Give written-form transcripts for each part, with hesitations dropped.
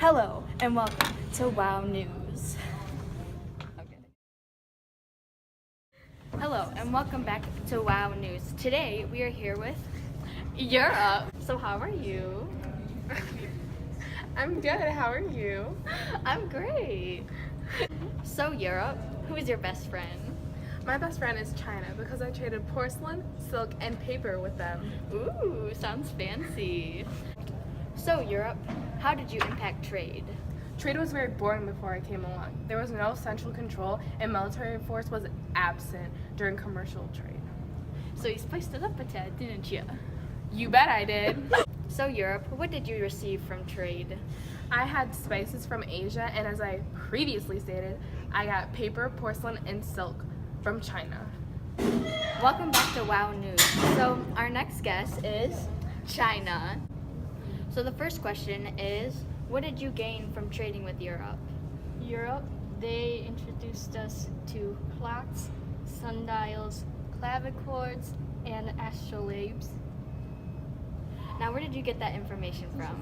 Hello and welcome to WOW News. Okay. Hello and welcome back to WOW News. Today we are here with Europe. So how are you? I'm good. How are you? I'm great. So Europe, who is your best friend? My best friend is China because I traded porcelain, silk, and paper with them. Ooh, sounds fancy. So Europe, how did you impact trade? Trade was very boring before I came along. There was no central control and military force was absent during commercial trade. So you spiced it up a tad, didn't you? You bet I did. So Europe, what did you receive from trade? I had spices from Asia, and as I previously stated, I got paper, porcelain, and silk from China. Welcome back to WOW News. So our next guest is China. So the first question is, what did you gain from trading with Europe? Europe, they introduced us to clocks, sundials, clavichords, and astrolabes. Now, where did you get that information from?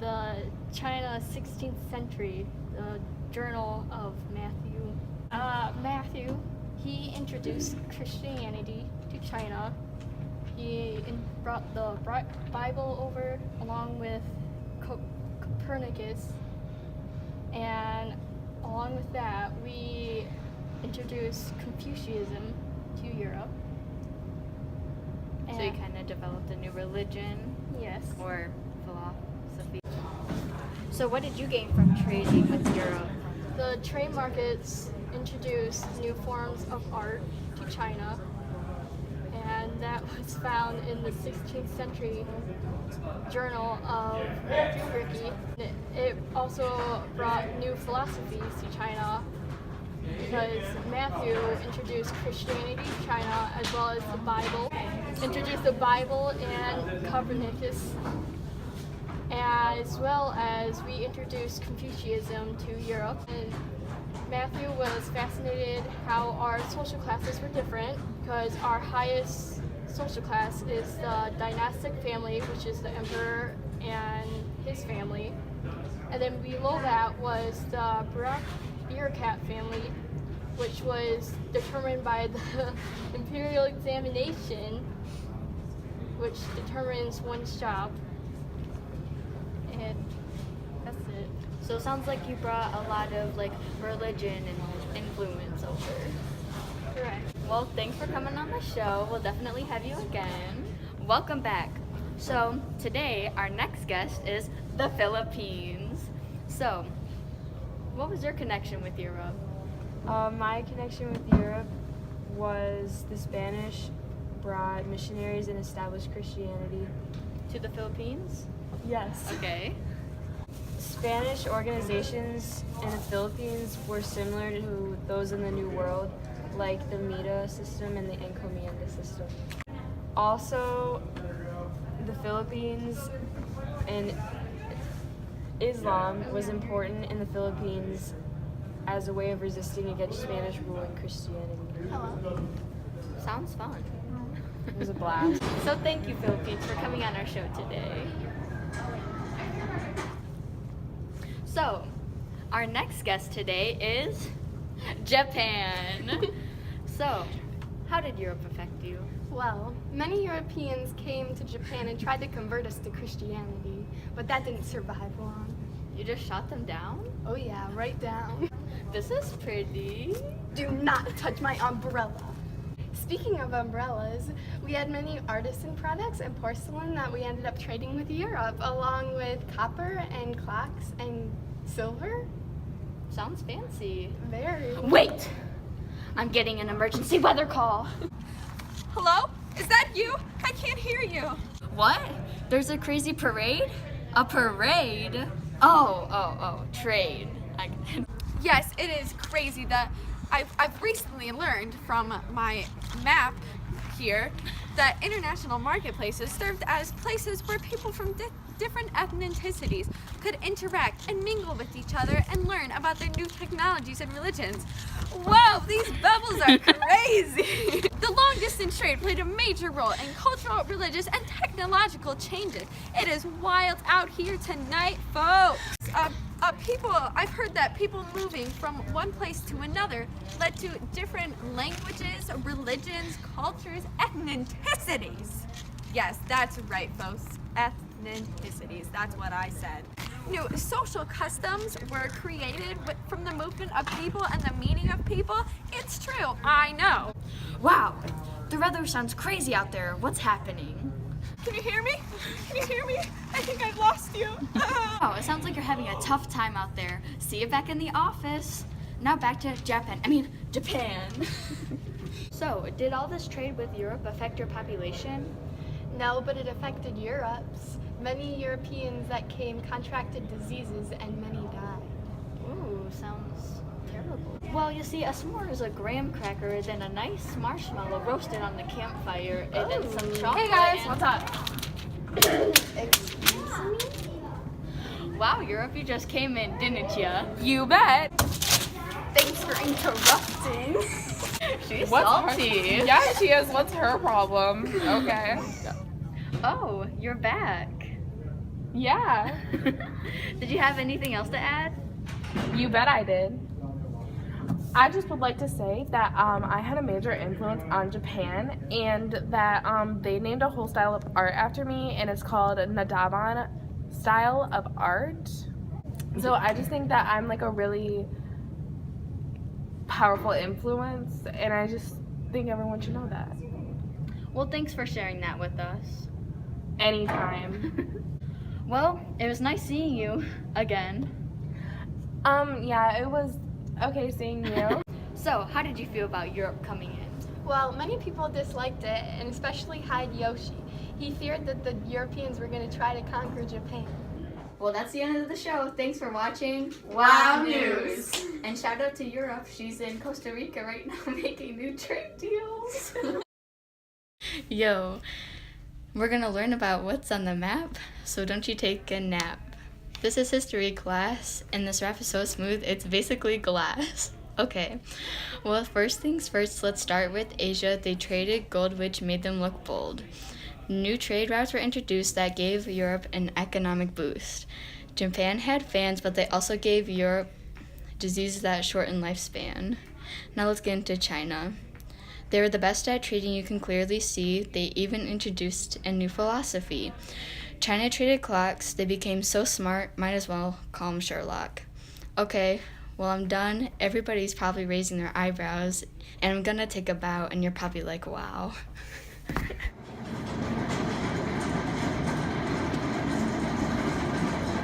The China 16th century, the Journal of Matthew. Matthew, he introduced Christianity to China. He brought the Bible over along with Copernicus, and along with that, we introduced Confucianism to Europe. So you kind of developed a new religion Yes. or philosophy. So what did you gain from trading with Europe? The trade markets introduced new forms of art to China, and that was found in the 16th century Journal of Matthew Ricci. It also brought new philosophies to China because Matthew introduced Christianity to China as well as the Bible, introduced the Bible and Copernicus, as well as we introduced Confucianism to Europe. And Matthew was fascinated how our social classes were different because our highest social class is the dynastic family, which is the emperor and his family. And then below that was the bureaucrat family, which was determined by the imperial examination, which determines one's job. And that's it. So it sounds like you brought a lot of religion and influence over. Correct. Well, thanks for coming on the show. We'll definitely have you again. Welcome back. So today our next guest is the Philippines. So what was your connection with Europe? My connection with Europe was the Spanish brought missionaries and established Christianity. To the Philippines? Yes. Okay. Spanish organizations in the Philippines were similar to those in the New World, like the MIDA system and the Encomienda system. Also, the Philippines and Islam was important in the Philippines as a way of resisting against Spanish rule and Christianity. Hello. Sounds fun. It was a blast. So thank you, Philippines, for coming on our show today. So, our next guest today is Japan. So, how did Europe affect you? Well, many Europeans came to Japan and tried to convert us to Christianity, but that didn't survive long. You just shot them down? Oh yeah, right down. This is pretty. Do not touch my umbrella. Speaking of umbrellas, we had many artisan products and porcelain that we ended up trading with Europe, along with copper and clocks and silver. Sounds fancy. Very. Wait! I'm getting an emergency weather call. Hello? Is that you? I can't hear you. What? There's a crazy parade? A parade? Oh, trade. Yes, it is crazy that I've recently learned from my map here that international marketplaces served as places where people from different ethnicities could interact and mingle with each other and learn about their new technologies and religions. Whoa, these bubbles are crazy! The long-distance trade played a major role in cultural, religious, and technological changes. It is wild out here tonight, folks! I've heard that people moving from one place to another led to different languages, religions, cultures, ethnicities. Yes, that's right, folks. Ethnicities, that's what I said. New social customs were created from the movement of people and the meaning of people. It's true, I know. Wow, the weather sounds crazy out there. What's happening? Can you hear me? Can you hear me? I think I've lost you. Oh, it sounds like you're having a tough time out there. See you back in the office. Now back to Japan. So, did all this trade with Europe affect your population? No, but it affected Europe's. Many Europeans that came contracted diseases and many died. Ooh, sounds terrible. Well, you see, a s'more is a graham cracker, then a nice marshmallow roasted on the campfire, and then some chocolate. Hey guys, and- what's up? Excuse me? Wow, Europe, you just came in, didn't ya? You bet. Thanks for interrupting. She's What's salty. Yeah, she is. What's her problem? Okay. Oh, you're back. Yeah. Did you have anything else to add? You bet I did. I just would like to say that I had a major influence on Japan, and that they named a whole style of art after me, and it's called Nadaban style of art. So I just think that I'm like a really powerful influence, and I just think everyone should know that. Well, thanks for sharing that with us. Anytime. Well, it was nice seeing you again. Yeah, it was okay seeing you. So, how did you feel about Europe coming in? Well, many people disliked it, and especially Hideyoshi. He feared that the Europeans were going to try to conquer Japan. Well, that's the end of the show. Thanks for watching Wow News. And shout out to Europe. She's in Costa Rica right now making new trade deals. Yo, we're gonna learn about what's on the map, so don't you take a nap. This is history class, and this rap is so smooth, it's basically glass. Okay, well, first things first, let's start with Asia. They traded gold, which made them look bold. New trade routes were introduced that gave Europe an economic boost. Japan had fans, but they also gave Europe diseases that shortened lifespan. Now let's get into China. They were the best at trading, you can clearly see. They even introduced a new philosophy. China traded clocks. They became so smart, might as well call them Sherlock. Okay, well, I'm done. Everybody's probably raising their eyebrows, and I'm gonna take a bow, and you're probably like, wow.